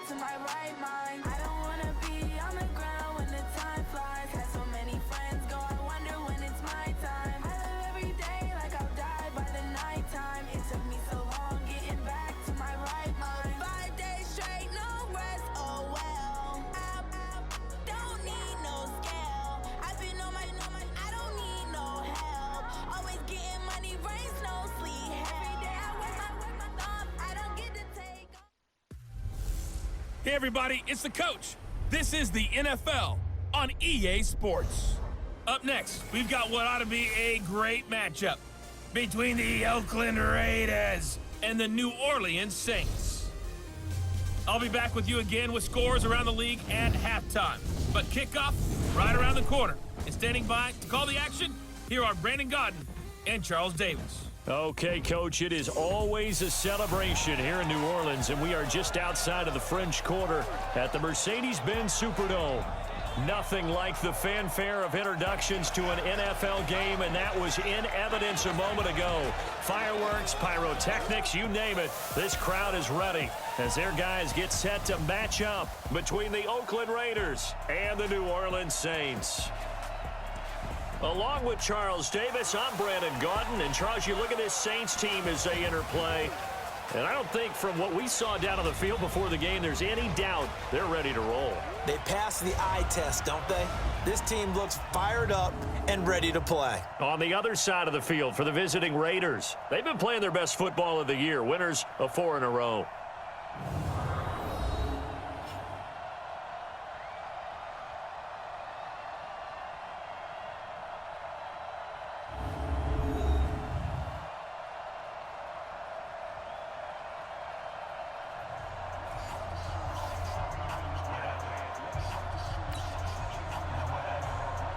to my right mind. I don't wanna be on the ground when the time flies. Had so many friends go, I wonder when it's my time. I live every day like I'll die by the nighttime. It took me so long getting back to my right mind. 5 days straight, no rest, oh well. I don't need no scale. I've been on my, I don't need no help. Always getting money, rain, snow, sleet. Every day I work my thumb, I don't get to take off. Hey everybody, it's the coach. This is the NFL on EA Sports. Up next, we've got what ought to be a great matchup between the Oakland Raiders and the New Orleans Saints. I'll be back with you again with scores around the league at halftime. But kickoff right around the corner. And standing by to call the action, here are Brandon Godden and Charles Davis. Okay, Coach, it is always a celebration here in New Orleans, and we are just outside of the French Quarter at the Mercedes-Benz Superdome. Nothing like the fanfare of introductions to an NFL game, and that was in evidence a moment ago. Fireworks, pyrotechnics, you name it. This crowd is ready as their guys get set to match up between the Oakland Raiders and the New Orleans Saints. Along with Charles Davis, I'm Brandon Godden. And Charles, you look at this Saints team as they enter play, and I don't think from what we saw down on the field before the game there's any doubt they're ready to roll. They pass the eye test, don't they? This team looks fired up and ready to play. On the other side of the field for the visiting Raiders, they've been playing their best football of the year, winners of 4 in a row.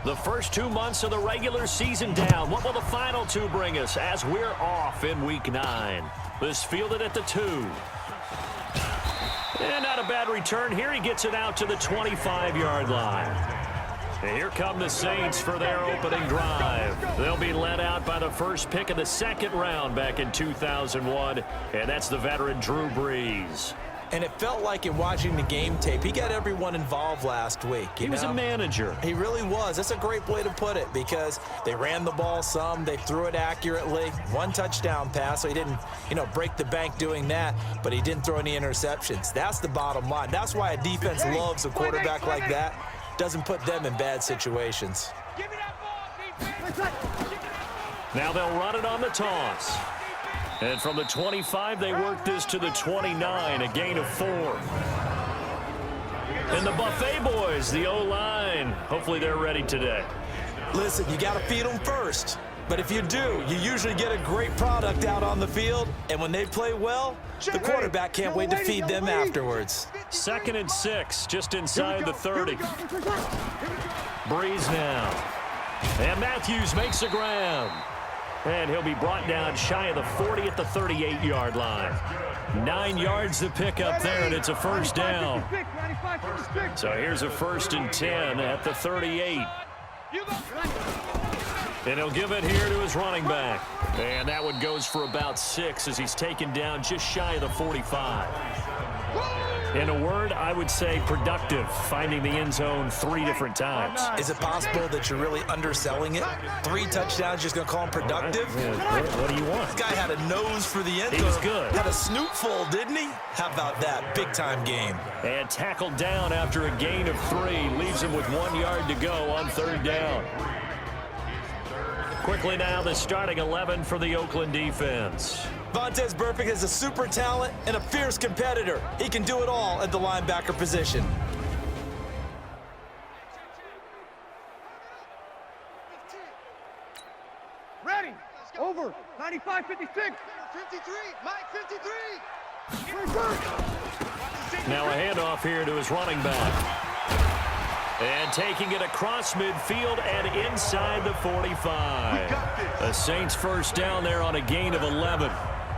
The first 2 months of the regular season down. What will the final 2 bring us as we're off in Week 9? This fielded at the 2. And not a bad return here. He gets it out to the 25-yard line. And here come the Saints for their opening drive. They'll be led out by the first pick of the second round back in 2001. And that's the veteran Drew Brees. And it felt like in watching the game tape, he got everyone involved last week. He was a manager. He really was. That's a great way to put it because they ran the ball some, they threw it accurately. 1 touchdown pass, so he didn't, break the bank doing that, but he didn't throw any interceptions. That's the bottom line. That's why a defense loves a quarterback like that. Doesn't put them in bad situations. Now they'll run it on the toss. And from the 25, they work this to the 29, a gain of 4. And the Buffet boys, the O-line, hopefully they're ready today. Listen, you got to feed them first. But if you do, you usually get a great product out on the field. And when they play well, the quarterback can't wait to feed them afterwards. 2nd and 6, just inside the 30. Brees now. And Matthews makes the ground. And he'll be brought down shy of the 40 at the 38-yard line. 9 yards to pick up there, and it's a first down. So here's a 1st and 10 at the 38. And he'll give it here to his running back. And that one goes for about 6 as he's taken down just shy of the 45. In a word, I would say productive, finding the end zone 3 different times. Is it possible that you're really underselling it? 3 touchdowns, just going to call him productive? What do you want? This guy had a nose for the end zone. He was good. Had a snootful, didn't he? How about that? Big-time game. And tackled down after a gain of 3. Leaves him with 1 yard to go on 3rd down. Quickly now, the starting 11 for the Oakland defense. Vontaze Burfict is a super talent and a fierce competitor. He can do it all at the linebacker position. Ready. Over. 95, 56. 53. Mike, 53. Now a handoff here to his running back. And taking it across midfield and inside the 45. The Saints first down there on a gain of 11.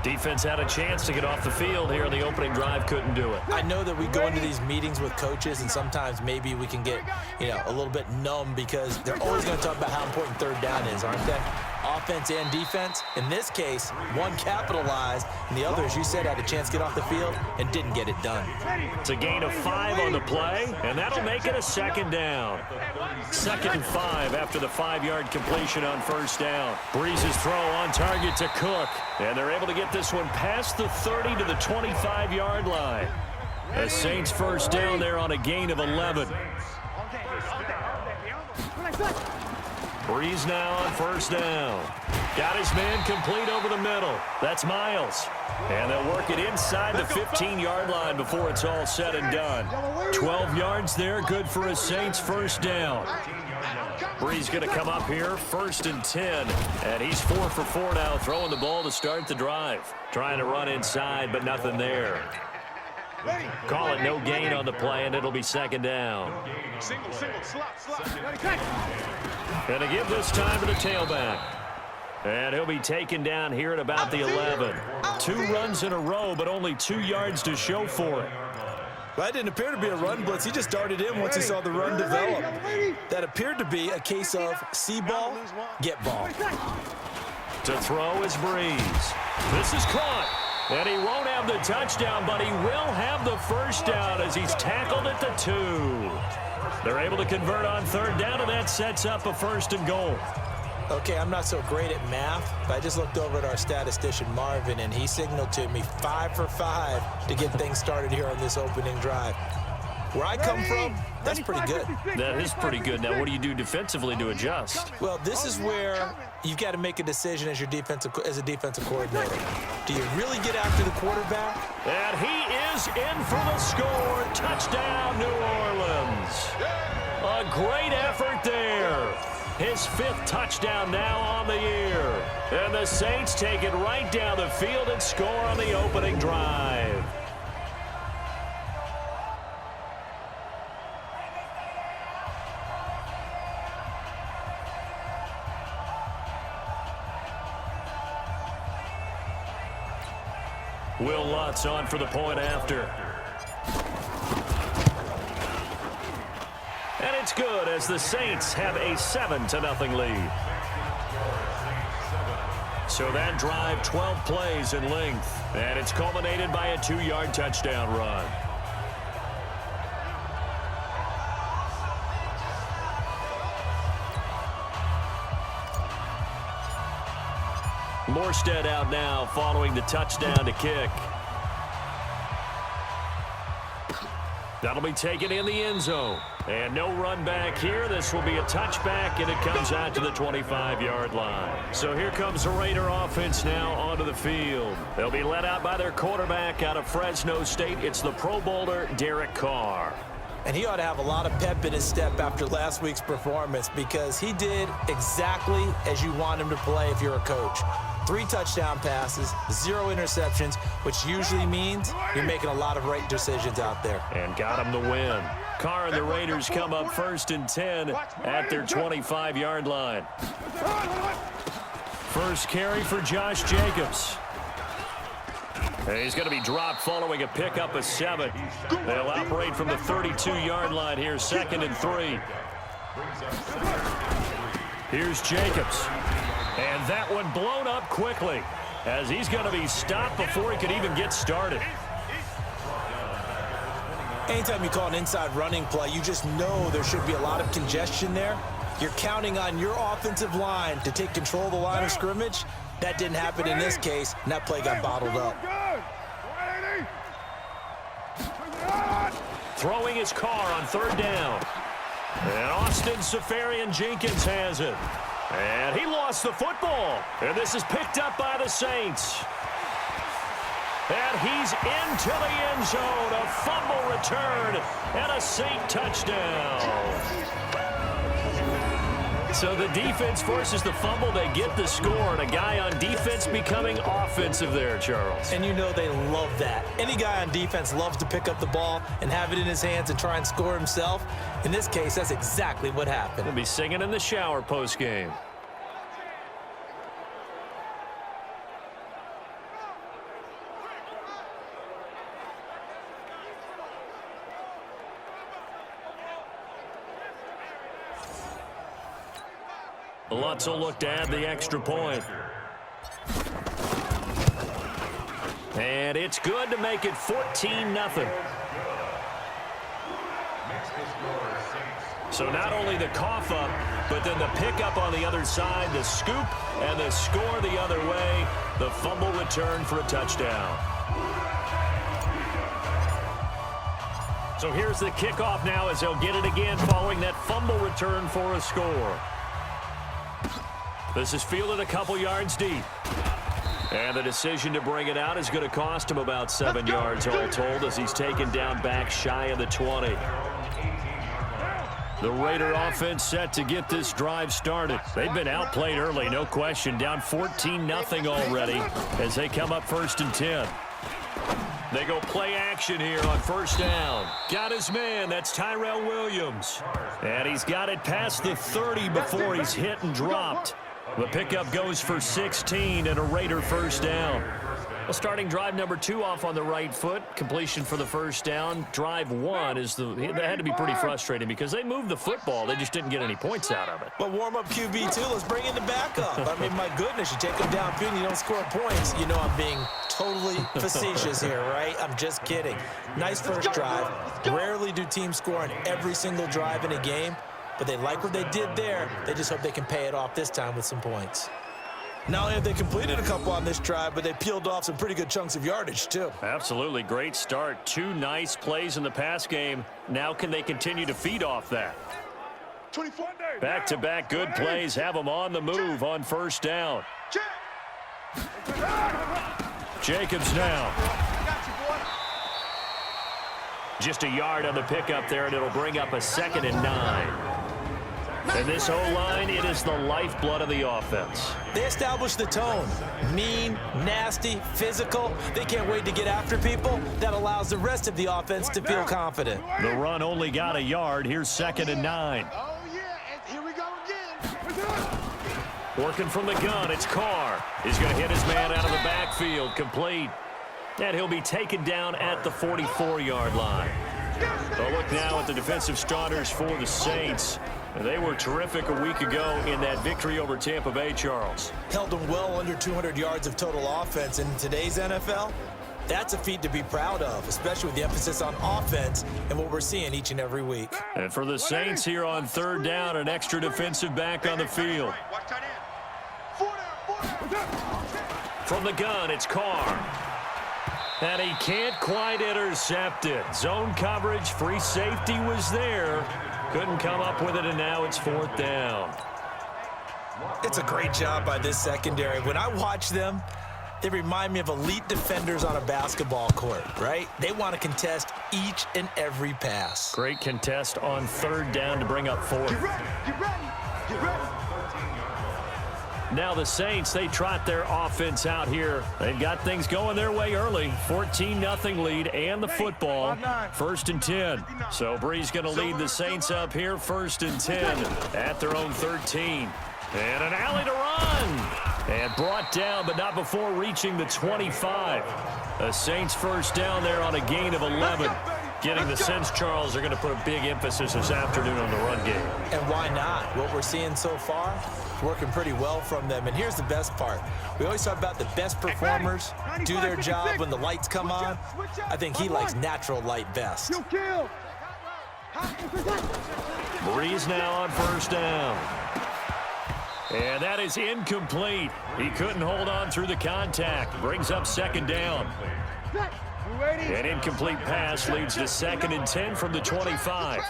Defense had a chance to get off the field here in the opening drive, couldn't do it. I know that we go into these meetings with coaches, and sometimes maybe we can get, a little bit numb because they're always going to talk about how important third down is, aren't they? Offense and defense. In this case, one capitalized, and the other, as you said, had a chance to get off the field and didn't get it done. It's a gain of 5 on the play, and that'll make it a second down. 2nd and 5 after the 5-yard completion on first down. Brees' throw on target to Cook, and they're able to get this one past the 30 to the 25-yard line. The Saints first down there on a gain of 11. Brees now on first down. Got his man complete over the middle. That's Miles. And they'll work it inside the 15-yard line before it's all said and done. 12 yards there, good for a Saints first down. Brees going to come up here, 1st and 10. And he's 4 for 4 now, throwing the ball to start the drive. Trying to run inside, but nothing there. Call it no gain on the play, and it'll be second down. Single, slot. And to give this time to the tailback. And he'll be taken down here at about the 11. 2 runs in a row, but only 2 yards to show for it. Well, that didn't appear to be a run blitz. He just darted in once he saw the run develop. That appeared to be a case of see ball, get ball. To throw is Brees. This is caught. And he won't have the touchdown, but he will have the first down as he's tackled at the 2. They're able to convert on third down, and that sets up a 1st and goal. Okay, I'm not so great at math, but I just looked over at our statistician, Marvin, and he signaled to me 5 for 5 to get things started here on this opening drive. Where I come from, that's pretty good. That is pretty good. Now, what do you do defensively to adjust? Well, this is where you've got to make a decision as a defensive coordinator. Do you really get after the quarterback? And he is in for the score. Touchdown, New Orleans. A great effort there. His 5th touchdown now on the year. And the Saints take it right down the field and score on the opening drive. Will Lutz on for the point after. And it's good as the Saints have a 7-0 lead. So that drive, 12 plays in length. And it's culminated by a 2-yard touchdown run. Morstead out now following the touchdown to kick. That'll be taken in the end zone. And no run back here. This will be a touchback, and it comes out to the 25-yard line. So here comes the Raider offense now onto the field. They'll be led out by their quarterback out of Fresno State. It's the Pro Bowler, Derek Carr. And he ought to have a lot of pep in his step after last week's performance because he did exactly as you want him to play if you're a coach. 3 touchdown passes, 0 interceptions, which usually means you're making a lot of right decisions out there. And got him the win. Carr and the Raiders come up 1st and 10 at their 25-yard line. First carry for Josh Jacobs. And he's going to be dropped following a pickup of 7. They'll operate from the 32-yard line here, 2nd and 3. Here's Jacobs. And that one blown up quickly as he's going to be stopped before he could even get started. Anytime you call an inside running play, you just know there should be a lot of congestion there. You're counting on your offensive line to take control of the line of scrimmage. That didn't happen in this case, and that play got bottled up. Throwing his Carr on 3rd down. And Austin Seferian-Jenkins has it. And he lost the football. And this is picked up by the Saints. And he's into the end zone. A fumble return and a Saint touchdown. So the defense forces the fumble. They get the score. And a guy on defense becoming offensive there, Charles. And you know they love that. Any guy on defense loves to pick up the ball and have it in his hands and try and score himself. In this case, that's exactly what happened. He'll be singing in the shower post-game. The Lutz will look to add the extra point. And it's good to make it 14-0. So not only the cough up, but then the pickup on the other side, the scoop, and the score the other way. The fumble return for a touchdown. So here's the kickoff now as they'll get it again following that fumble return for a score. This is fielded a couple yards deep. And the decision to bring it out is going to cost him about 7 yards all told as he's taken down back shy of the 20. The Raider offense set to get this drive started. They've been outplayed early, no question. Down 14-0 already as they come up 1st and 10. They go play action here on 1st down. Got his man. That's Tyrell Williams. And he's got it past the 30 before he's hit and dropped. The pickup goes for 16 and a Raider 1st down. Well, starting drive number 2 off on the right foot. Completion for the 1st down. Drive 1 that had to be pretty frustrating because they moved the football. They just didn't get any points out of it. But warm-up QB, too. Let's bring in the backup. I mean, my goodness, you take them downfield and you don't score points. You know I'm being totally facetious here, right? I'm just kidding. Nice first drive. Rarely do teams score on every single drive in a game. But they like what they did there. They just hope they can pay it off this time with some points. Not only have they completed a couple on this drive, but they peeled off some pretty good chunks of yardage, too. Absolutely. Great start. 2 nice plays in the pass game. Now can they continue to feed off that? Back-to-back good plays have them on the move on 1st down. Jacobs now. Just a yard on the pickup there, and it'll bring up a 2nd and 9. And this O-line, it is the lifeblood of the offense. They establish the tone. Mean, nasty, physical. They can't wait to get after people. That allows the rest of the offense to feel confident. The run only got a yard. Here's 2nd and 9. Oh, yeah, and here we go again. Working from the gun, it's Carr. He's going to hit his man out of the backfield. Complete. And he'll be taken down at the 44-yard line. So look now at the defensive starters for the Saints. They were terrific a week ago in that victory over Tampa Bay, Charles. Held them well under 200 yards of total offense. And in today's NFL, that's a feat to be proud of, especially with the emphasis on offense and what we're seeing each and every week. And for the Saints here on 3rd down, an extra defensive back on the field. From the gun, it's Carr. And he can't quite intercept it. Zone coverage, free safety was there. Couldn't come up with it, and now it's 4th down. It's a great job by this secondary. When I watch them, they remind me of elite defenders on a basketball court, right? They want to contest each and every pass. Great contest on 3rd down to bring up 4th. Get ready, get ready, get ready. Now the Saints, they trot their offense out here. They've got things going their way early. 14-0 lead and the football. 1st and 10. So Brees going to lead the Saints up here 1st and 10 at their own 13. And an alley to run. And brought down, but not before reaching the 25. The Saints 1st down there on a gain of 11. Getting the sense, Charles, they're going to put a big emphasis this afternoon on the run game. And why not? What we're seeing so far, working pretty well from them. And here's the best part. We always talk about the best performers do their job when the lights come on. I think he likes natural light best. Brees now on 1st down. And that is incomplete. He couldn't hold on through the contact. Brings up 2nd down. An incomplete pass leads to 2nd and 10 from the 25.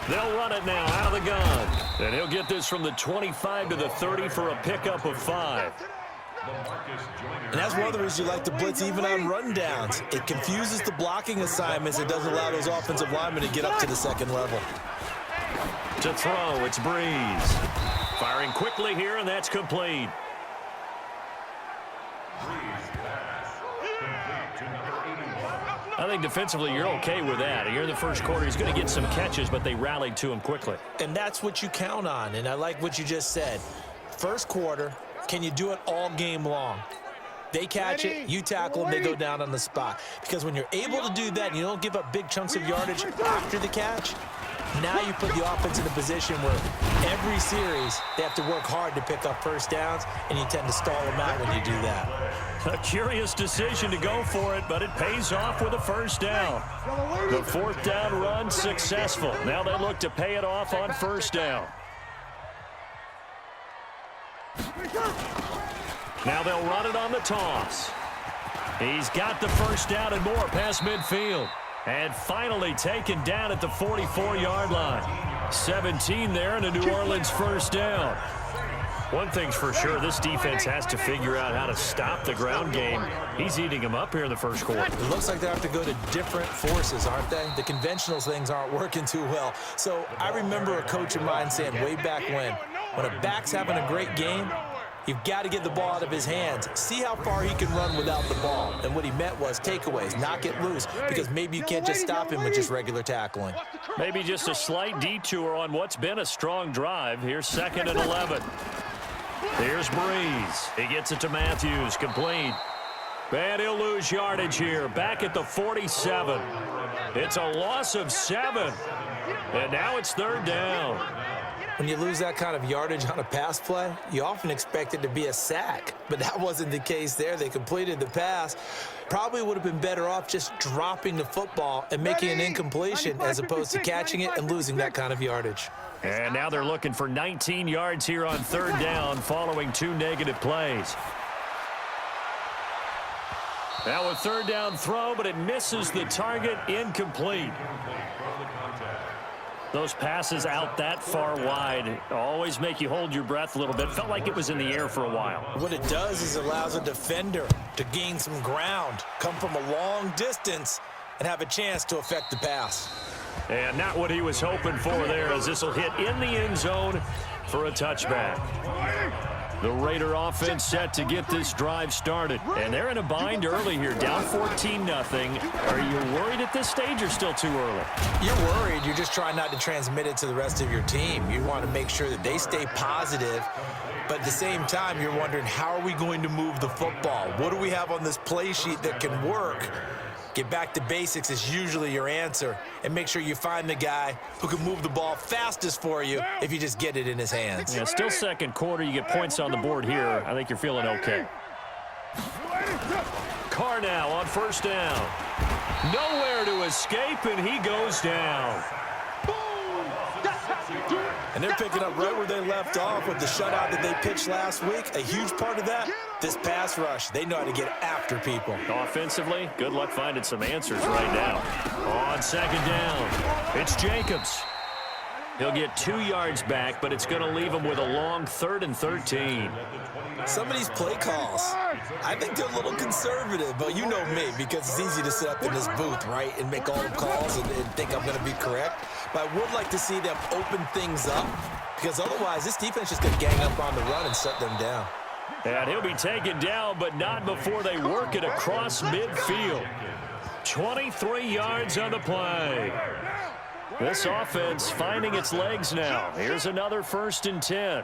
They'll run it now out of the gun. And he'll get this from the 25 to the 30 for a pickup of 5. And that's one of the reasons you like to blitz even on rundowns. It confuses the blocking assignments. It doesn't allow those offensive linemen to get up to the 2nd level. To throw, it's Brees. Firing quickly here, and that's complete. I think defensively you're okay with that. Here in the 1st quarter, he's going to get some catches, but they rallied to him quickly. And that's what you count on, and I like what you just said. 1st quarter, can you do it all game long? They catch it, you tackle them, they go down on the spot. Because when you're able to do that and you don't give up big chunks of yardage after the catch, Now you put the offense in a position where every series they have to work hard to pick up first downs, and you tend to stall them out when you do that. A curious decision to go for it, but it pays off with a first down. The fourth down run successful. Now they look to pay it off on first down. Now they'll run it on the toss. He's got the first down and more past midfield. And finally taken down at the 44-yard line. 17 there and a New Orleans first down. One thing's for sure, this defense has to figure out how to stop the ground game. He's eating them up here in the first quarter. It looks like they have to go to different forces, aren't they? The conventional things aren't working too well. So I remember a coach of mine saying way back when a back's having a great game, you've got to get the ball out of his hands. See how far he can run without the ball. And what he meant was takeaways, knock it loose, because maybe you can't just stop him with just regular tackling. Maybe just a slight detour on what's been a strong drive. Here's 2nd and 11. Here's Brees. He gets it to Matthews, complete. And he'll lose yardage here, back at the 47. It's a loss of 7. And now it's 3rd down. When you lose that kind of yardage on a pass play, you often expect it to be a sack. But that wasn't the case there. They completed the pass. Probably would have been better off just dropping the football and making an incompletion as opposed to catching it and losing that kind of yardage. And now they're looking for 19 yards here on 3rd down following 2 negative plays. Now a 3rd down throw, but it misses the target, incomplete. Those passes out that far wide always make you hold your breath a little bit. Felt like it was in the air for a while. What it does is it allows a defender to gain some ground, come from a long distance, and have a chance to affect the pass. And not what he was hoping for there, as this will hit in the end zone for a touchback. The Raider offense set to get this drive started. And they're in a bind early here, down 14-0. Are you worried at this stage or still too early? You're worried. You're just trying not to transmit it to the rest of your team. You want to make sure that they stay positive. But at the same time, you're wondering, how are we going to move the football? What do we have on this play sheet that can work? Get back to basics is usually your answer. And make sure you find the guy who can move the ball fastest for you if you just get it in his hands. Yeah, still 2nd quarter. You get points on the board here. I think you're feeling okay. Carr now on 1st down. Nowhere to escape, and he goes down. And they're picking up right where they left off with the shutout that they pitched last week. A huge part of that, this pass rush. They know how to get after people. Offensively, good luck finding some answers right now. On 2nd down, it's Jacobs. He'll get 2 yards back, but it's going to leave him with a long 3rd and 13. Some of these play calls, I think they're a little conservative, but you know me, because it's easy to sit up in this booth, right, and make all the calls and think I'm going to be correct. But I would like to see them open things up, because otherwise this defense is going to gang up on the run and shut them down. And he'll be taken down, but not before they work it across midfield. 23 yards on the play. This offense finding its legs now. Here's another 1st and 10.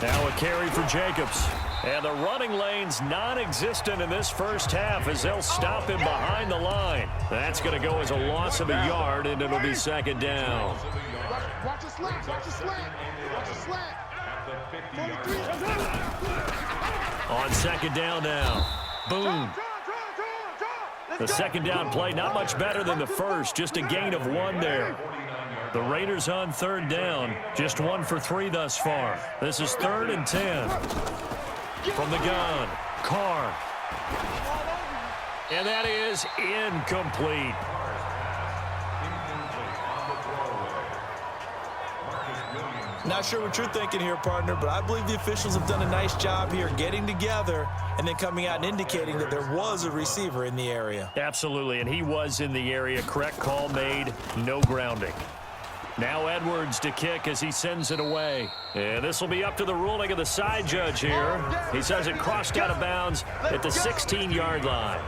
Now a carry for Jacobs. And the running lane's non-existent in this first half as they'll stop him behind the line. That's going to go as a loss of a yard, and it'll be 2nd down. Watch the slant, watch the slant, watch the slant. On 2nd down now. Boom. The 2nd down play, not much better than the first, just a gain of 1 there. The Raiders on 3rd down, just 1 for 3 thus far. This is 3rd and 10. From the gun, Carr. And that is incomplete. Not sure what you're thinking here, partner, but I believe the officials have done a nice job here getting together and then coming out and indicating that there was a receiver in the area. Absolutely, and he was in the area. Correct call made, no grounding. Now Edwards to kick as he sends it away. And this will be up to the ruling of the side judge here. He says it crossed out of bounds at the 16-yard line.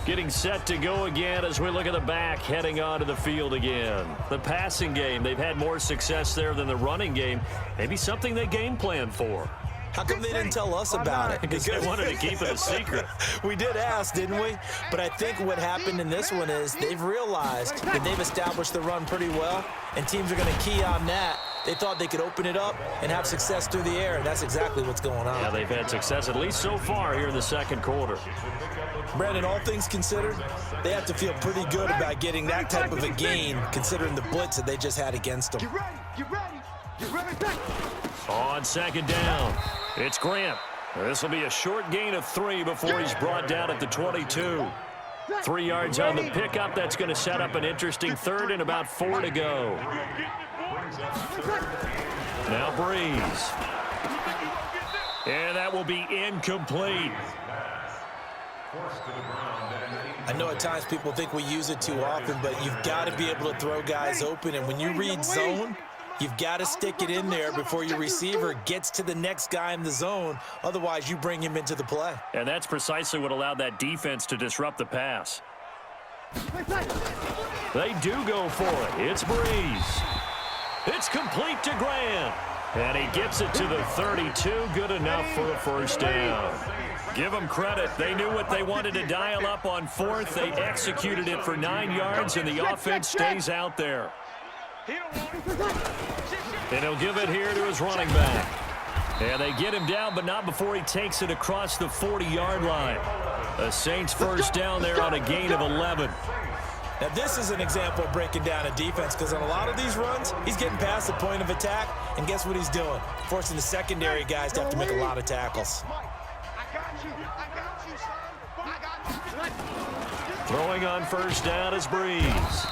Getting set to go again as we look at the back, heading onto the field again. The passing game, they've had more success there than the running game. Maybe something they game plan for. How come they didn't tell us about it? Because they wanted to keep it a secret. We did ask, didn't we? But I think what happened in this one is they've realized that they've established the run pretty well, and teams are going to key on that. They thought they could open it up and have success through the air, and that's exactly what's going on. Yeah, they've had success at least so far here in the second quarter. Brandon, all things considered, they have to feel pretty good about getting that type of a gain, considering the blitz that they just had against them. Get ready, get ready, get ready. On second down, it's Grant. This will be a short gain of 3 before he's brought down at the 22. 3 yards on the pickup. That's going to set up an interesting third and about 4 to go. Now Brees. And that will be incomplete. I know at times people think we use it too often, but you've got to be able to throw guys open. And when you read zone, you've got to stick it in there before your receiver gets to the next guy in the zone. Otherwise, you bring him into the play. And that's precisely what allowed that defense to disrupt the pass. They do go for it. It's Brees. It's complete to Grant. And he gets it to the 32. Good enough for a first down. Give them credit. They knew what they wanted to dial up on fourth. They executed it for 9 yards, and the offense stays out there. And he'll give it here to his running back. And they get him down, but not before he takes it across the 40-yard line. The Saints first down there on a gain of 11. Now, this is an example of breaking down a defense, because on a lot of these runs, he's getting past the point of attack, and guess what he's doing? Forcing the secondary guys to have to make a lot of tackles. Throwing on first down is Brees.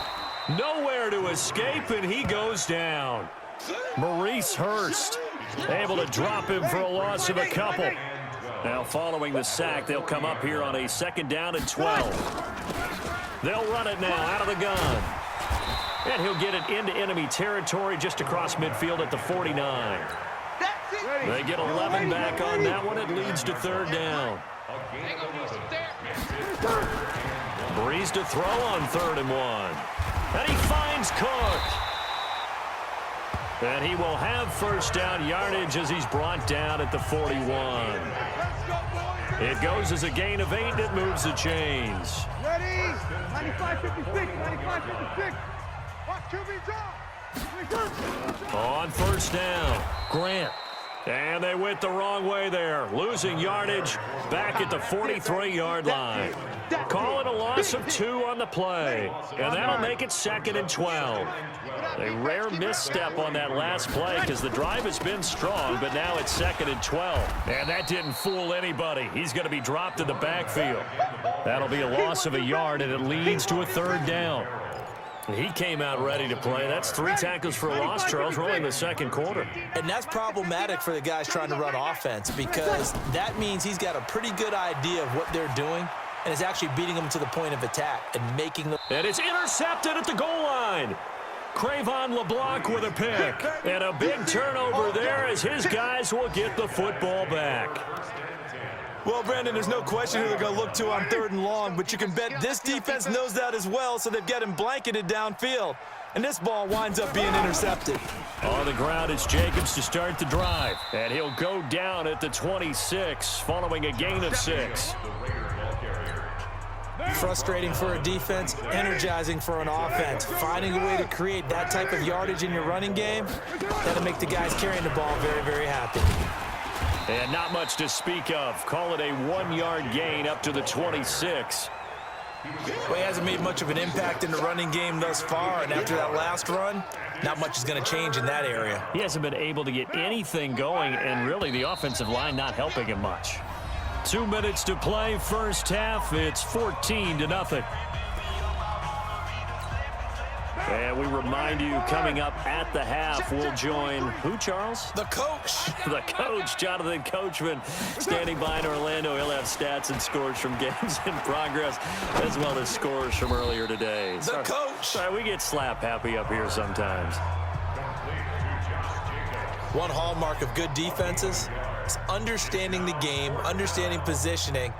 Nowhere to escape, and he goes down. Maurice Hurst able to drop him for a loss of a couple. Now following the sack, they'll come up here on a second down and 12. They'll run it now out of the gun. And he'll get it into enemy territory just across midfield at the 49. They get 11 back on that one. It leads to third down. Brees to throw on 3rd and 1. And he finds Cook. And he will have first down yardage as he's brought down at the 41. It goes as a gain of 8, and it moves the chains. Ready? 95-56, 95-56. Watch QB drop. On first down, Grant. And they went the wrong way there, losing yardage back at the 43-yard line. Call it a loss of 2 on the play, and that'll make it 2nd and 12. A rare misstep on that last play because the drive has been strong, but now it's 2nd and 12. And that didn't fool anybody. He's going to be dropped in the backfield. That'll be a loss of a yard, and it leads to a 3rd down. He came out ready to play. That's 3 tackles for a loss, Charles, rolling the second quarter. And that's problematic for the guys trying to run offense, because that means he's got a pretty good idea of what they're doing and is actually beating them to the point of attack and making them. And it's intercepted at the goal line. Cravon LeBlanc with a pick. And a big turnover there as his guys will get the football back. Well, Brandon, there's no question who they're going to look to on 3rd and long, but you can bet this defense knows that as well, so they've got him blanketed downfield. And this ball winds up being intercepted. On the ground, it's Jacobs to start the drive. And he'll go down at the 26, following a gain of 6. Frustrating for a defense, energizing for an offense. Finding a way to create that type of yardage in your running game, that'll make the guys carrying the ball very, very happy. And not much to speak of. Call it a 1-yard gain up to the 26. Well, he hasn't made much of an impact in the running game thus far, and after that last run, not much is going to change in that area. He hasn't been able to get anything going, and really the offensive line not helping him much. 2 minutes to play, first half. It's 14-0. And we remind you, coming up at the half, we'll join who, Charles? The coach. The coach, Jonathan Coachman, standing by in Orlando. He'll have stats and scores from games in progress, as well as scores from earlier today. The coach. Sorry, we get slap happy up here sometimes. One hallmark of good defenses is understanding the game, understanding positioning,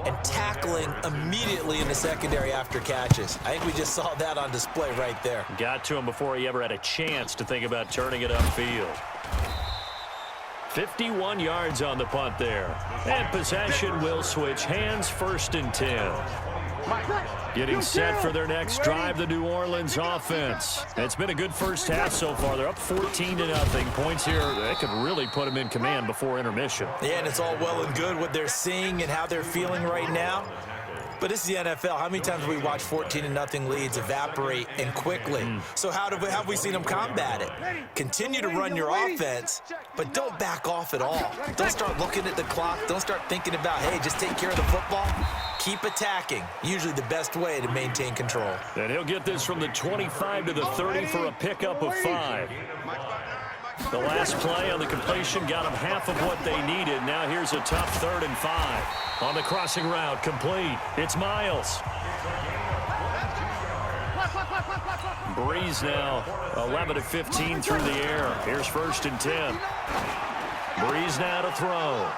and tackling immediately in the secondary after catches. I think we just saw that on display right there. Got to him before he ever had a chance to think about turning it upfield. 51 yards on the punt there. And possession will switch hands, 1st and 10. Getting set for their next drive, the New Orleans offense. It's been a good first half so far. They're up 14-0. Points here, they could really put them in command before intermission. Yeah, and it's all well and good what they're seeing and how they're feeling right now. But this is the NFL. How many times have we watched 14-0 leads evaporate and quickly? So how have we seen them combat it? Continue to run your offense, but don't back off at all. Don't start looking at the clock. Don't start thinking about, hey, just take care of the football. Keep attacking. Usually the best way to maintain control. And he'll get this from the 25 to the 30 for a pickup of 5. The last play on the completion got them half of what they needed. Now here's a tough 3rd and 5. On the crossing route, complete. It's Miles. Brees now 11 of 15 through the air. Here's 1st and 10. Brees now to throw.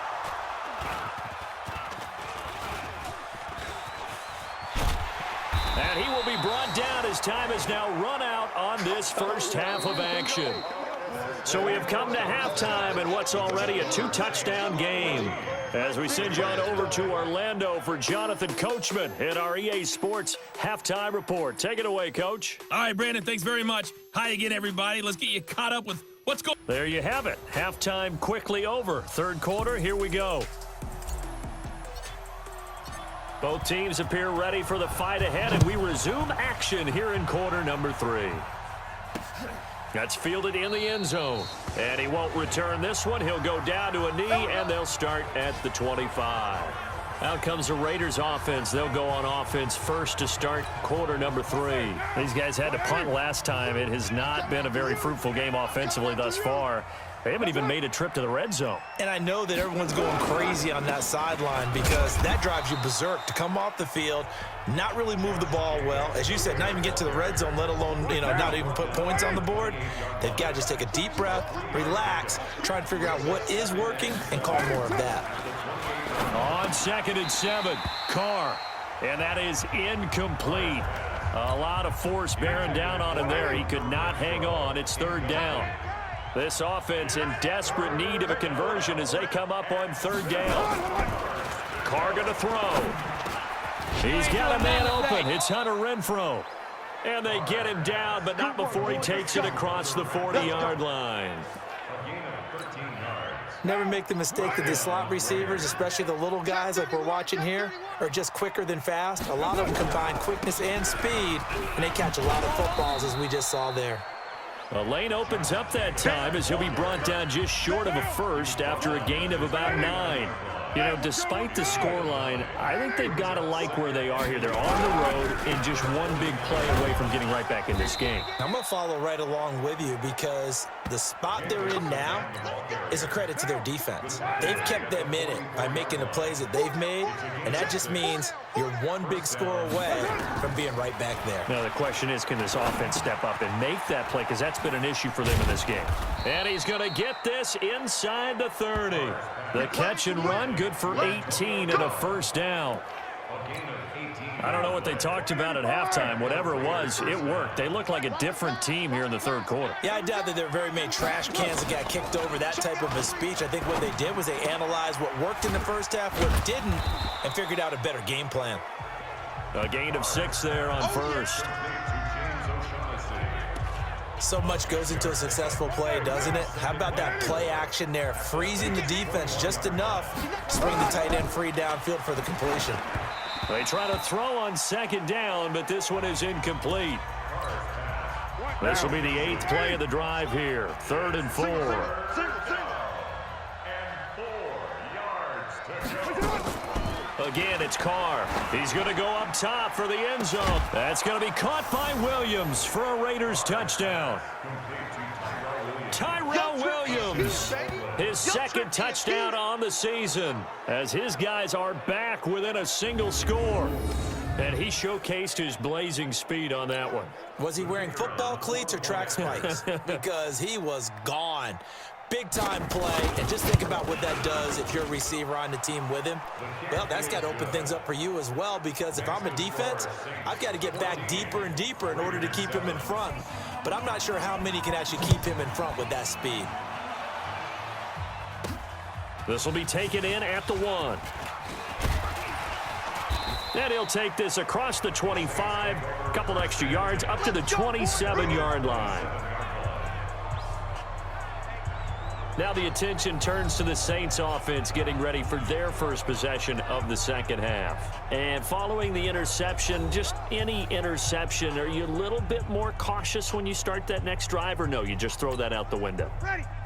And he will be brought down as time has now run out on this first half of action. So we have come to halftime in what's already a 2-touchdown game. As we send you on over to Orlando for Jonathan Coachman in our EA Sports Halftime Report. Take it away, Coach. All right, Brandon, thanks very much. Hi again, everybody. Let's get you caught up with what's going on. There you have it. Halftime quickly over. 3rd quarter, here we go. Both teams appear ready for the fight ahead, and we resume action here in quarter number 3. That's fielded in the end zone. And he won't return this one. He'll go down to a knee, and they'll start at the 25. Out comes the Raiders offense. They'll go on offense first to start quarter number 3. These guys had to punt last time. It has not been a very fruitful game offensively thus far. They haven't even made a trip to the red zone. And I know that everyone's going crazy on that sideline because that drives you berserk to come off the field, not really move the ball well. As you said, not even get to the red zone, let alone, not even put points on the board. They've got to just take a deep breath, relax, try and figure out what is working and call more of that. On 2nd and 7, Carr. And that is incomplete. A lot of force bearing down on him there. He could not hang on. It's 3rd down. This offense in desperate need of a conversion as they come up on 3rd down. Carr going to throw. He's got a man open. It's Hunter Renfrow. And they get him down, but not before he takes it across the 40-yard line. Never make the mistake that the slot receivers, especially the little guys like we're watching here, are just quicker than fast. A lot of them combine quickness and speed, and they catch a lot of footballs, as we just saw there. A lane opens up that time as he'll be brought down just short of a first after a gain of about 9. Despite the scoreline, I think they've got to like where they are here. They're on the road and just one big play away from getting right back in this game. I'm going to follow right along with you because the spot they're in now is a credit to their defense. They've kept them in it by making the plays that they've made, and that just means you're one big score away from being right back there. Now, the question is, can this offense step up and make that play? Because that's been an issue for them in this game. And he's going to get this inside the 30. The catch and run, good for 18 and a 1st down. I don't know what they talked about at halftime. Whatever it was, it worked. They look like a different team here in the 3rd quarter. Yeah, I doubt that there are very many trash cans that got kicked over, that type of a speech. I think what they did was they analyzed what worked in the first half, what didn't, and figured out a better game plan. A gain of 6 there on 1st. So much goes into a successful play, doesn't it? How about that play action there, freezing the defense just enough to bring the tight end free downfield for the completion. They try to throw on 2nd down, but this one is incomplete. This will be the 8th play of the drive here. 3rd and 4. Again, it's Carr. He's going to go up top for the end zone. That's going to be caught by Williams for a Raiders touchdown. Tyrell Williams, his 2nd touchdown on the season, as his guys are back within a single score. And he showcased his blazing speed on that one. Was he wearing football cleats or track spikes? Because he was gone. Big-time play, and just think about what that does if you're a receiver on the team with him. Well, that's got to open things up for you as well, because if I'm a defense, I've got to get back deeper and deeper in order to keep him in front. But I'm not sure how many can actually keep him in front with that speed. This will be taken in at the 1. And he'll take this across the 25, a couple extra yards up to the 27-yard line. Now the attention turns to the Saints offense getting ready for their first possession of the second half. And following the interception, just any interception, are you a little bit more cautious when you start that next drive, or no, you just throw that out the window?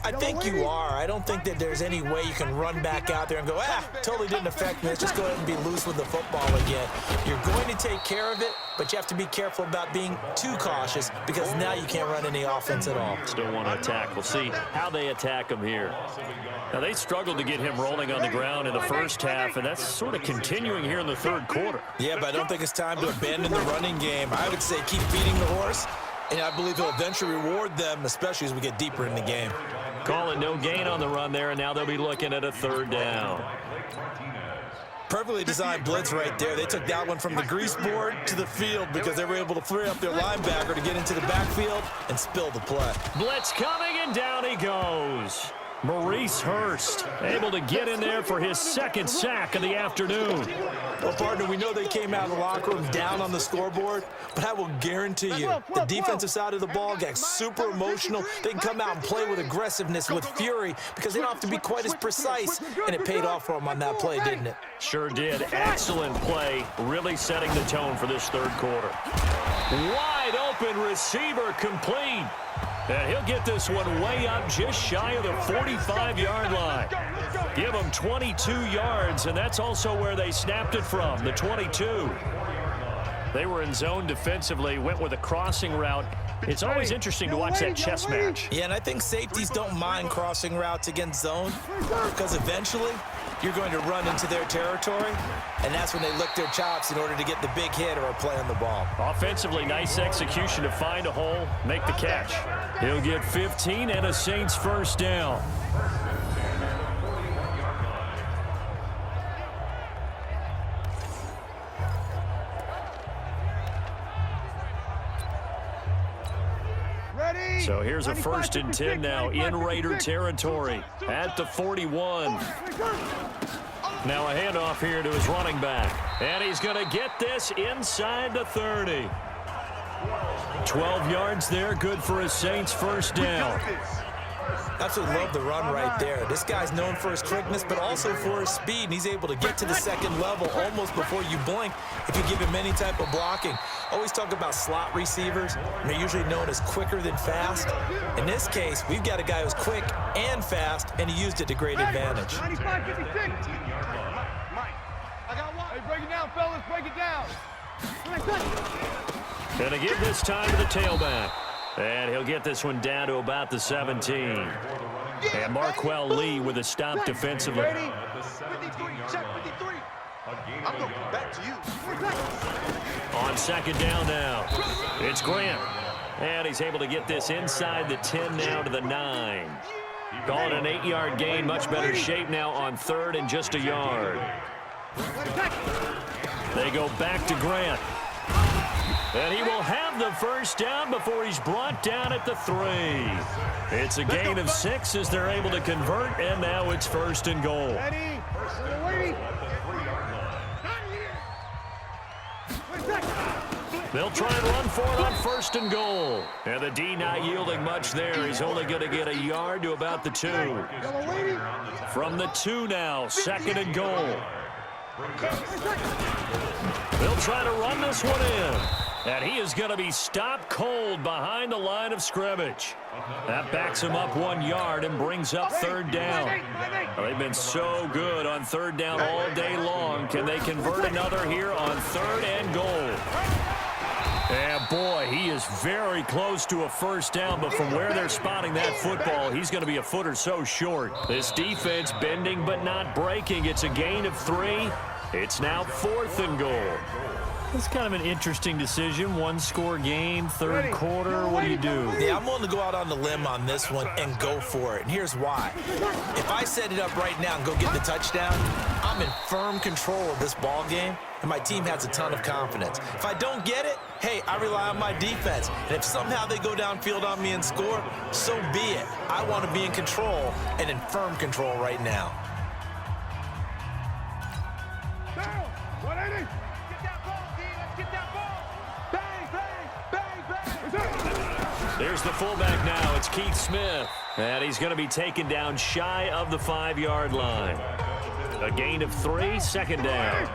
I think you are. I don't think that there's any way you can run back out there and go, totally didn't affect me. Let's just go ahead and be loose with the football again. You're going to take care of it, but you have to be careful about being too cautious because now you can't run any offense at all. Still want to attack. We'll see how they attack him here. Now, they struggled to get him rolling on the ground in the first half, and that's sort of continuing here in the third quarter. Yeah, but I don't think it's time to abandon the running game. I would say keep feeding the horse, and I believe he'll eventually reward them, especially as we get deeper in the game. Call it no gain on the run there, and now they'll be looking at a third down. Perfectly designed blitz right there. They took that one from the grease board to the field because they were able to free up their linebacker to get into the backfield and spill the play. Blitz coming, and down he goes. Maurice Hurst able to get in there for his second sack of the afternoon. Well, partner, we know they came out of the locker room down on the scoreboard, but I will guarantee you the defensive side of the ball got super emotional. They can come out and play with aggressiveness, with fury, because they don't have to be quite as precise, and it paid off for them on that play, didn't it? Sure did. Excellent play, really setting the tone for this third quarter. Wide open receiver complete. And he'll get this one way up just shy of the 45-yard line. Give him 22 yards, and that's also where they snapped it from, the 22. They were in zone defensively, went with a crossing route. It's always interesting to watch that chess match. Yeah, and I think safeties don't mind crossing routes against zone because eventually you're going to run into their territory, and that's when they lick their chops in order to get the big hit or a play on the ball. Offensively, nice execution to find a hole, make the catch. He'll get 15 and a Saints first down. So here's a 1st and 10 now in Raider territory at the 41. Now a handoff here to his running back. And he's going to get this inside the 30. 12 yards there, good for a Saints first down. Absolutely love the run right there. This guy's known for his quickness, but also for his speed, and he's able to get to the second level almost before you blink if you give him any type of blocking. Always talk about slot receivers, and they're usually known as quicker than fast. In this case, we've got a guy who's quick and fast, and he used it to great advantage. 95, 56. Mike, I got one. Hey, break it down, fellas, break it down. Gonna give this time to the tailback. And he'll get this one down to about the 17. And Marquell Lee with a stop defensively. 53, check 53. I'm going back to you. On second down now, it's Grant. And he's able to get this inside the 10 now to the 9. Call it an 8-yard gain, much better shape now on 3rd and just a yard. They go back to Grant. And he will have the first down before he's brought down at the 3. It's a gain of 6 as they're able to convert, and now it's 1st and goal. They'll try and run for it on 1st and goal. And the D not yielding much there. He's only going to get a yard to about the 2. From the 2 now, 2nd and goal. They'll try to run this one in. And he is going to be stopped cold behind the line of scrimmage. That backs him up 1 yard and brings up 3rd down. Well, they've been so good on 3rd down all day long. Can they convert another here on 3rd and goal? And boy, he is very close to a first down, but from where they're spotting that football, he's going to be a foot or so short. This defense bending but not breaking. It's a gain of 3. It's now 4th and goal. It's kind of an interesting decision. 1-score game, 3rd quarter. What do you do? Yeah, I'm willing to go out on the limb on this one and go for it. And here's why. If I set it up right now and go get the touchdown, I'm in firm control of this ball game, and my team has a ton of confidence. If I don't get it, hey, I rely on my defense. And if somehow they go downfield on me and score, so be it. I want to be in control and in firm control right now. There's the fullback now. It's Keith Smith. And he's going to be taken down shy of the 5-yard line. A gain of 3, second down.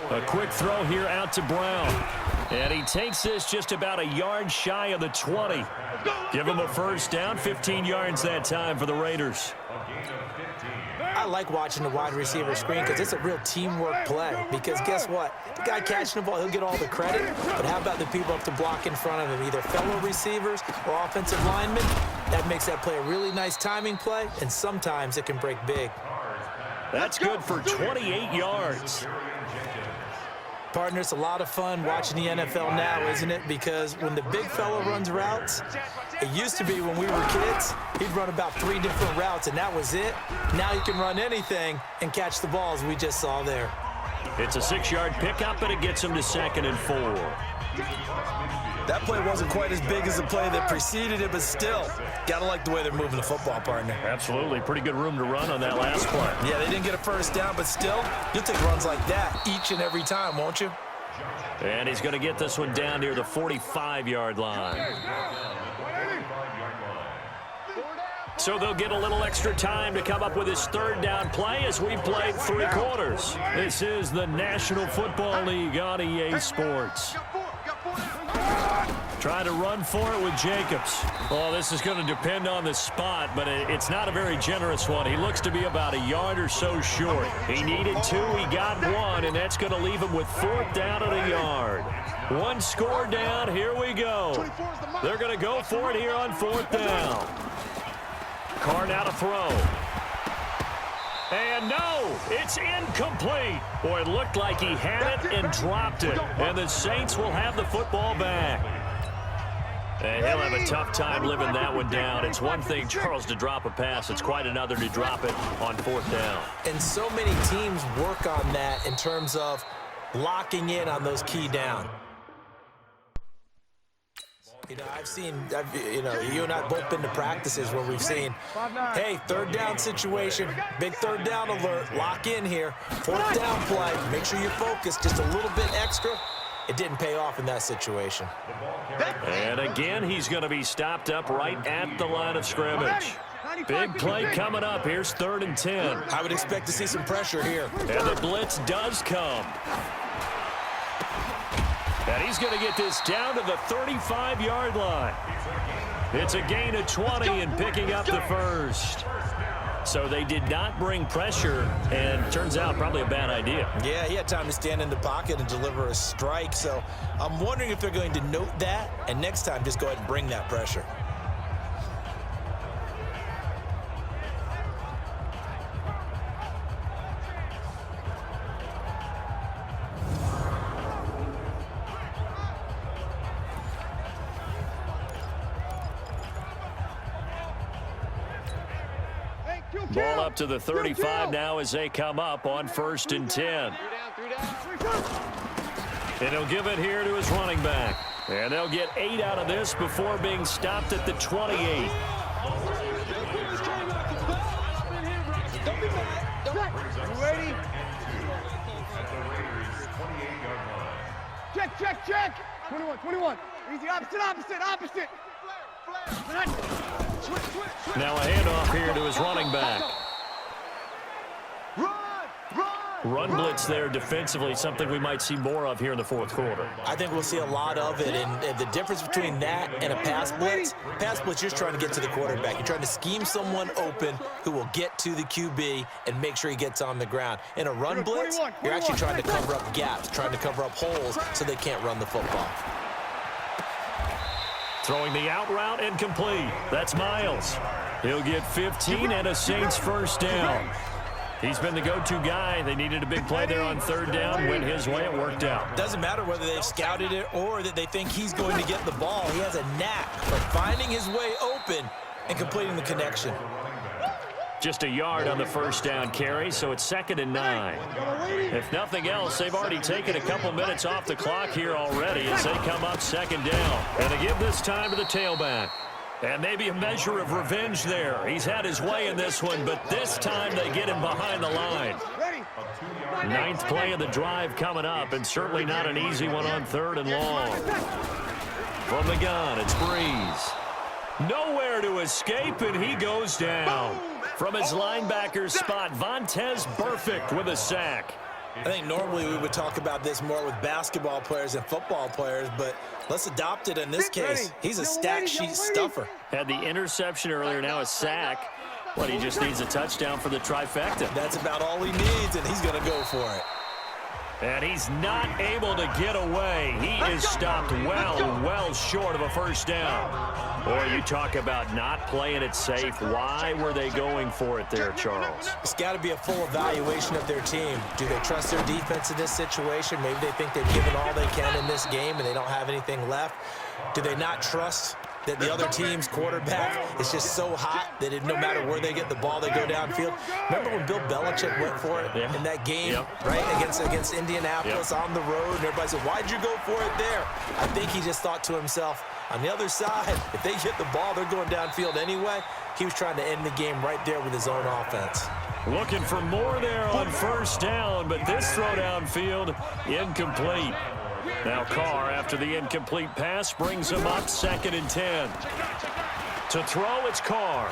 A quick throw here out to Brown. And he takes this just about a yard shy of the 20. Give him a first down, 15 yards that time for the Raiders. I like watching the wide receiver screen because it's a real teamwork play. Because guess what? The guy catching the ball, he'll get all the credit. But how about the people up to block in front of him, either fellow receivers or offensive linemen? That makes that play a really nice timing play, and sometimes it can break big. That's good for 28 yards. Partner, it's a lot of fun watching the NFL now, isn't it? Because when the big fella runs routes, it used to be when we were kids, he'd run about 3 different routes, and that was it. Now he can run anything and catch the balls we just saw there. It's a 6-yard pickup, and it gets him to 2nd and 4. That play wasn't quite as big as the play that preceded it, but still, gotta like the way they're moving the football, partner. Absolutely. Pretty good room to run on that last play. Yeah, they didn't get a first down, but still, you'll take runs like that each and every time, won't you? And he's going to get this one down near the 45-yard line. So they'll get a little extra time to come up with his 3rd down play as we've played 3 quarters. This is the National Football League on EA Sports. Trying to run for it with Jacobs. Oh, this is going to depend on the spot, but it's not a very generous one. He looks to be about a yard or so short. He needed 2, he got 1, and that's going to leave him with 4th down and a yard. 1 score down, here we go. They're going to go for it here on 4th down. Carr now to throw. And no, it's incomplete. Boy, it looked like he had it and dropped it. And the Saints will have the football back. And he'll have a tough time living that one down. It's one thing, Charles, to drop a pass. It's quite another to drop it on 4th down. And so many teams work on that in terms of locking in on those key down. You know, you and I have both been to practices where we've seen, hey, 3rd down situation, big 3rd down alert, lock in here, 4th down play, make sure you're focused just a little bit extra. It didn't pay off in that situation. And again, he's going to be stopped up right at the line of scrimmage. Big play coming up. Here's 3rd and 10. I would expect to see some pressure here. And the blitz does come. And he's going to get this down to the 35-yard line. It's a gain of 20 and picking up the 1st. So they did not bring pressure, and turns out probably a bad idea. Yeah, he had time to stand in the pocket and deliver a strike. So I'm wondering if they're going to note that, and next time just go ahead and bring that pressure. Ball up to the 35 now as they come up on 1st and 10. And he'll give it here to his running back. And they'll get 8 out of this before being stopped at the 28. Ready? Check. 21. Easy, opposite. Now a handoff here to his running back. Run blitz there defensively, something we might see more of here in the 4th quarter. I think we'll see a lot of it, and the difference between that and a pass blitz, you're just trying to get to the quarterback. You're trying to scheme someone open who will get to the QB and make sure he gets on the ground. In a run blitz, you're actually trying to cover up gaps, trying to cover up holes so they can't run the football. Throwing the out route and complete. That's Miles. He'll get 15 and a Saints 1st down. He's been the go-to guy. They needed a big play there on 3rd down. Went his way. It worked out. Doesn't matter whether they've scouted it or that they think he's going to get the ball. He has a knack for finding his way open and completing the connection. Just a yard on the 1st down carry, so it's 2nd and 9. If nothing else, they've already taken a couple minutes off the clock here already as they come up 2nd down. And they give this time to the tailback. And maybe a measure of revenge there. He's had his way in this one, but this time they get him behind the line. Ninth play of the drive coming up, and certainly not an easy one on 3rd and long. From the gun, it's Brees. Nowhere to escape, and he goes down. From his linebacker's spot, Vontaze Burfict with a sack. I think normally we would talk about this more with basketball players and football players, but let's adopt it in this case. He's a stat sheet stuffer. Had the interception earlier, now a sack. But he just needs a touchdown for the trifecta. That's about all he needs, and he's going to go for it. And he's not able to get away. He is stopped well short of a first down. Boy, you talk about not playing it safe. Why were they going for it there, Charles? It's got to be a full evaluation of their team. Do they trust their defense in this situation? Maybe they think they've given all they can in this game and they don't have anything left. Do they not trust that the other team's quarterback is just so hot that no matter where they get the ball, they go downfield? Remember when Bill Belichick went for it in that game, right, against Indianapolis on the road, and everybody said, why'd you go for it there? I think he just thought to himself, on the other side, if they get the ball, they're going downfield anyway. He was trying to end the game right there with his own offense. Looking for more there on first down, but this throw downfield incomplete. Now Carr, after the incomplete pass, brings him up 2nd and 10. To throw, it's Carr.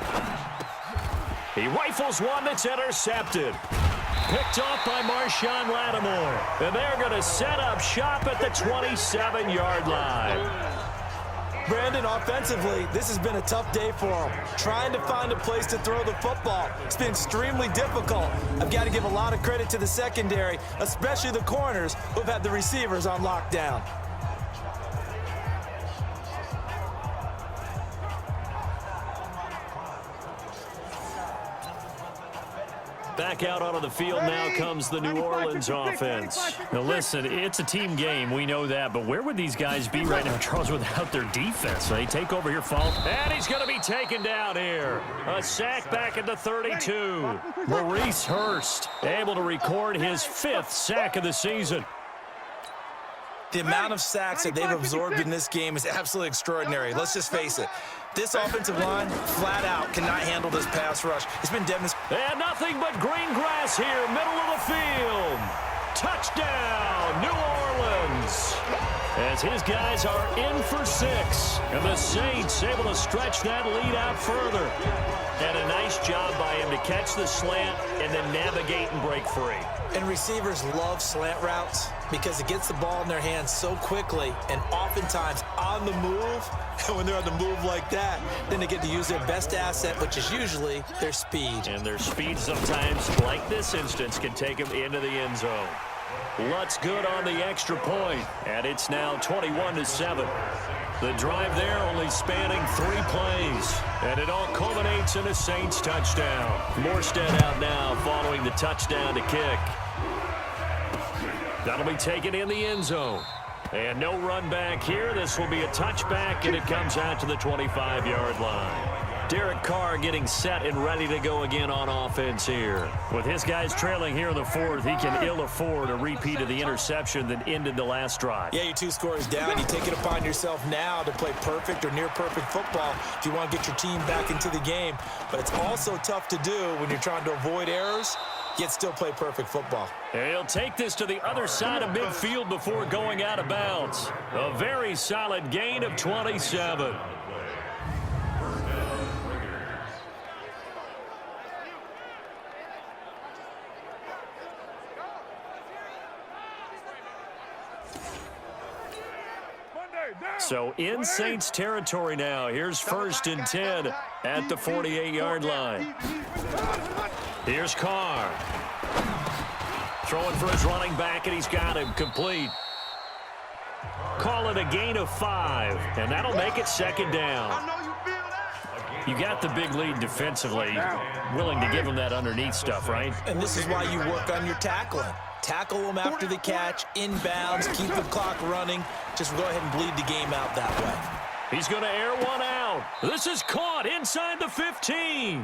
He rifles one that's intercepted. Picked off by Marshawn Lattimore. And they're going to set up shop at the 27-yard line. Brandon, offensively, this has been a tough day for him. Trying to find a place to throw the football. It's been extremely difficult. I've got to give a lot of credit to the secondary, especially the corners who've had the receivers on lockdown. Back out onto the field now comes the New Orleans offense. Now listen, it's a team game, we know that, but where would these guys be right now, Charles, without their defense? They take over here, Fall, and he's going to be taken down here. A sack back at the 32. Maurice Hurst able to record his 5th sack of the season. The amount of sacks that they've absorbed in this game is absolutely extraordinary. Let's just face it. This offensive line, flat out, cannot handle this pass rush. It's been demonstrated. And nothing but green grass here, middle of the field. Touchdown, New Orleans. As his guys are in for 6. And the Saints able to stretch that lead out further. And a nice job by him to catch the slant and then navigate and break free. And receivers love slant routes because it gets the ball in their hands so quickly and oftentimes on the move. And when they're on the move like that, then they get to use their best asset, which is usually their speed. And their speed sometimes, like this instance, can take them into the end zone. Lutz good on the extra point, and it's now 21-7. The drive there only spanning 3 plays, and it all culminates in a Saints touchdown. Morstead out now following the touchdown to kick. That'll be taken in the end zone. And no run back here. This will be a touchback, and it comes out to the 25-yard line. Derek Carr getting set and ready to go again on offense here. With his guys trailing here in the 4th, he can ill afford a repeat of the interception that ended the last drive. Yeah, you're 2 scores down. You take it upon yourself now to play perfect or near perfect football if you want to get your team back into the game. But it's also tough to do when you're trying to avoid errors, yet still play perfect football. And he'll take this to the other side of midfield before going out of bounds. A very solid gain of 27. So in Saints territory now. Here's 1st and 10 at the 48-yard line. Here's Carr. Throwing for his running back, and he's got him complete. Call it a gain of 5, and that'll make it 2nd down. You got the big lead defensively. Willing to give him that underneath stuff, right? And this is why you work on your tackling. Tackle them after the catch, inbounds, keep the clock running. Just go ahead and bleed the game out that way. He's going to air one out. This is caught inside the 15.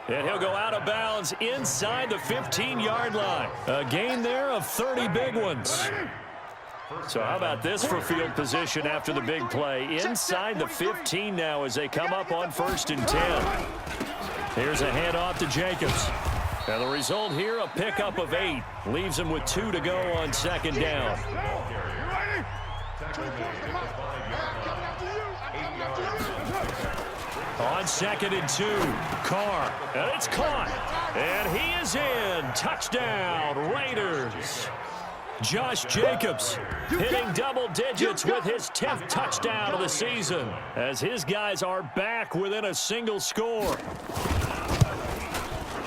And he'll go out of bounds inside the 15-yard line. A gain there of 30 big ones. So how about this for field position after the big play? Inside the 15 now as they come up on 1st and 10. Here's a handoff to Jacobs. And the result here, a pickup of 8. Leaves him with 2 to go on 2nd down. On 2nd and 2, Carr. And it's caught. And he is in. Touchdown, Raiders. Josh Jacobs hitting double digits with his 10th touchdown of the season as his guys are back within a single score.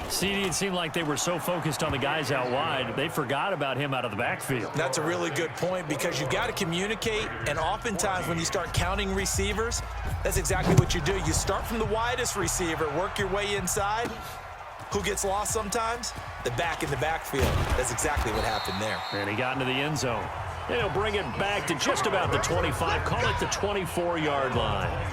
CD, it seemed like they were so focused on the guys out wide, they forgot about him out of the backfield. That's a really good point because you've got to communicate, and oftentimes when you start counting receivers, that's exactly what you do. You start from the widest receiver, work your way inside. Who gets lost sometimes? The back in the backfield. That's exactly what happened there. And he got into the end zone. And he'll bring it back to just about the 25, call it the 24-yard line.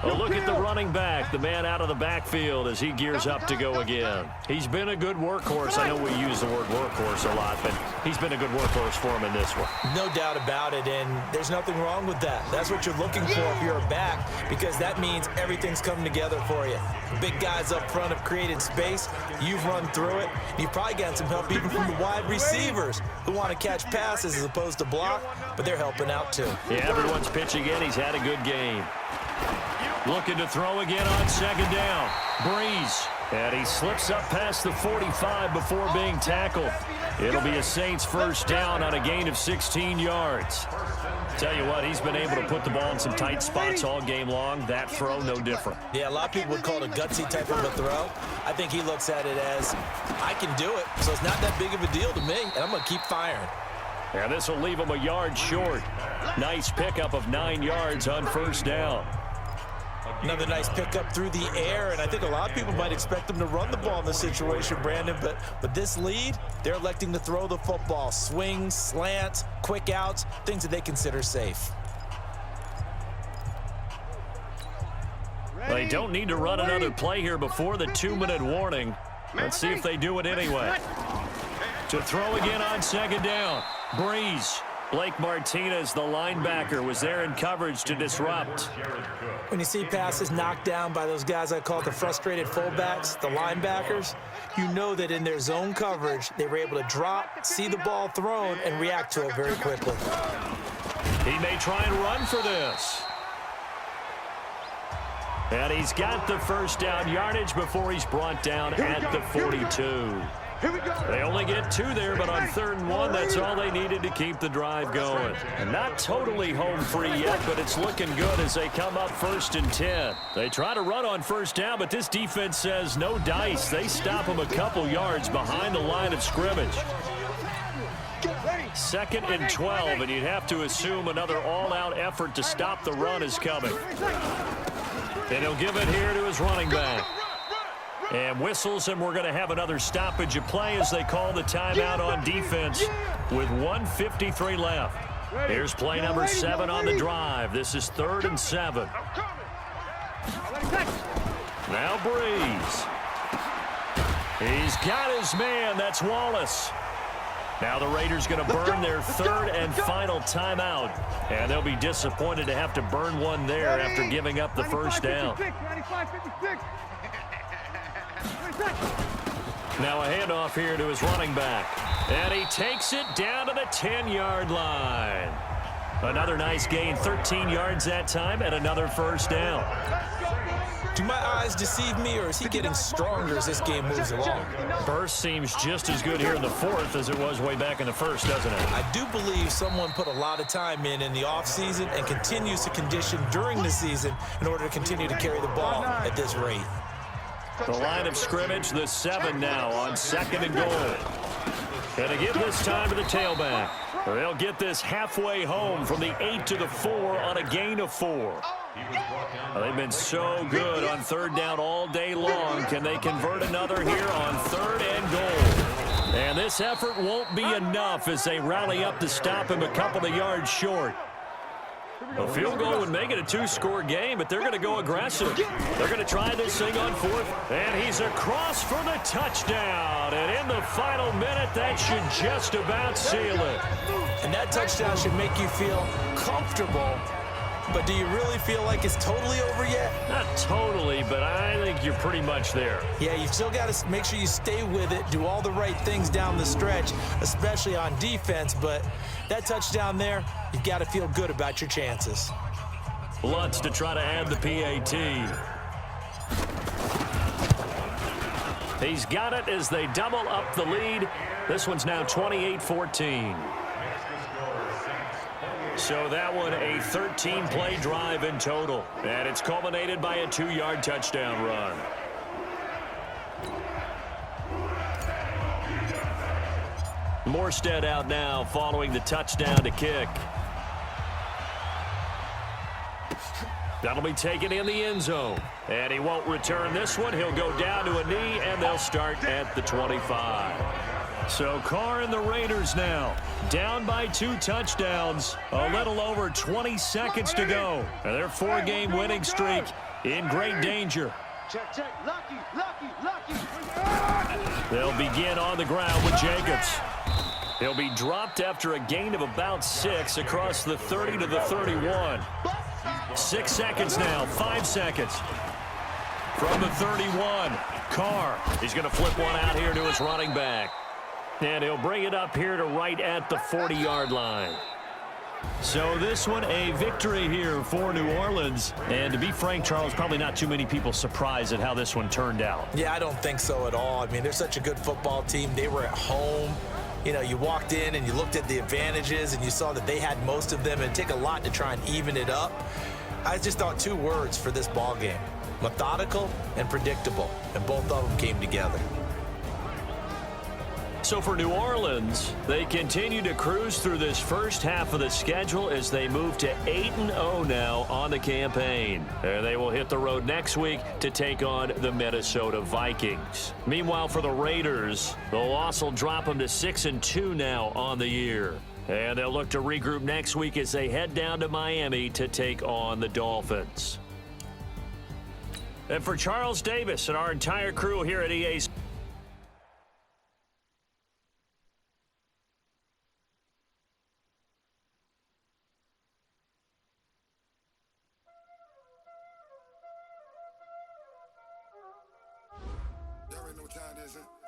A look at the running back, the man out of the backfield as he gears up to go again. He's been a good workhorse. I know we use the word workhorse a lot, but he's been a good workhorse for him in this one. No doubt about it, and there's nothing wrong with that. That's what you're looking for if you're a back, because that means everything's coming together for you. Big guys up front have created space. You've run through it. You've probably gotten some help even from the wide receivers who want to catch passes as opposed to block, but they're helping out too. Yeah, everyone's pitching in. He's had a good game. Looking to throw again on 2nd down. Brees. And he slips up past the 45 before being tackled. It'll be a Saints 1st down on a gain of 16 yards. Tell you what, he's been able to put the ball in some tight spots all game long. That throw, no different. Yeah, a lot of people would call it a gutsy type of a throw. I think he looks at it as, I can do it, so it's not that big of a deal to me, and I'm going to keep firing. And this will leave him a yard short. Nice pickup of 9 yards on 1st down. Another nice pickup through the air, and I think a lot of people might expect them to run the ball in this situation, Brandon, but this lead, they're electing to throw the football. Swings, slants, quick outs, things that they consider safe. They don't need to run another play here before the 2-minute warning. Let's see if they do it anyway. To throw again on 2nd down, Brees. Blake Martinez, the linebacker, was there in coverage to disrupt. When you see passes knocked down by those guys I call the frustrated fullbacks, the linebackers, you know that in their zone coverage, they were able to drop, see the ball thrown, and react to it very quickly. He may try and run for this. And he's got the 1st down yardage before he's brought down at the 42. They only get 2 there, but on 3rd and 1, that's all they needed to keep the drive going. And not totally home free yet, but it's looking good as they come up 1st and 10. They try to run on 1st down, but this defense says no dice. They stop them a couple yards behind the line of scrimmage. 2nd and 12, and you'd have to assume another all-out effort to stop the run is coming. And he'll give it here to his running back. And whistles, and we're going to have another stoppage of play as they call the timeout on defense with 1:53 left. Here's play number 7 on the drive. This is 3rd and 7. Now Brees. He's got his man. That's Wallace. Now the Raiders going to burn their 3rd and final timeout. And they'll be disappointed to have to burn one there after giving up the 1st down. Now a handoff here to his running back. And he takes it down to the 10-yard line. Another nice gain, 13 yards that time, and another 1st down. Do my eyes deceive me, or is he getting stronger as this game moves along? Burst seems just as good here in the 4th as it was way back in the 1st, doesn't it? I do believe someone put a lot of time in the offseason and continues to condition during the season in order to continue to carry the ball at this rate. The line of scrimmage, the 7 now on 2nd and goal. Gonna give this time to the tailback. They'll get this halfway home from the 8 to the 4 on a gain of 4. They've been so good on 3rd down all day long. Can they convert another here on 3rd and goal? And this effort won't be enough as they rally up to stop him a couple of yards short. A field goal would make it a two-score game, but they're going to go aggressive. They're going to try this thing on fourth, and he's across for the touchdown. And in the final minute, that should just about seal it. And that touchdown should make you feel comfortable. But do you really feel like it's totally over yet? Not totally, but I think you're pretty much there. Yeah, you've still got to make sure you stay with it, do all the right things down the stretch, especially on defense. But that touchdown there, you've got to feel good about your chances. Lutz to try to add the PAT. He's got it as they double up the lead. This one's now 28-14. So that one a 13-play drive in total. And it's culminated by a 2-yard touchdown run. Morstead out now following the touchdown to kick. That'll be taken in the end zone. And he won't return this one. He'll go down to a knee, and they'll start at the 25. So Carr and the Raiders now down by 2 touchdowns. A little over 20 seconds to go. And their 4-game winning streak in great danger. Check, check. Lucky, lucky, lucky. They'll begin on the ground with Jacobs. He'll be dropped after a gain of about 6 across the 30 to the 31. 6 seconds now, 5 seconds. From the 31, Carr. He's going to flip one out here to his running back. And he'll bring it up here to right at the 40-yard line. So this one a victory here for New Orleans. And to be frank, Charles, probably not too many people surprised at how this one turned out. Yeah, I don't think so at all. I mean, they're such a good football team. They were at home. You know, you walked in and you looked at the advantages and you saw that they had most of them. It'd take a lot to try and even it up. I just thought 2 words for this ball game: methodical and predictable. And both of them came together. So for New Orleans, they continue to cruise through this first half of the schedule as they move to 8-0 now on the campaign. And they will hit the road next week to take on the Minnesota Vikings. Meanwhile, for the Raiders, the loss will drop them to 6-2 now on the year. And they'll look to regroup next week as they head down to Miami to take on the Dolphins. And for Charles Davis and our entire crew here at EA Sports, Y'all already know what time it is, huh?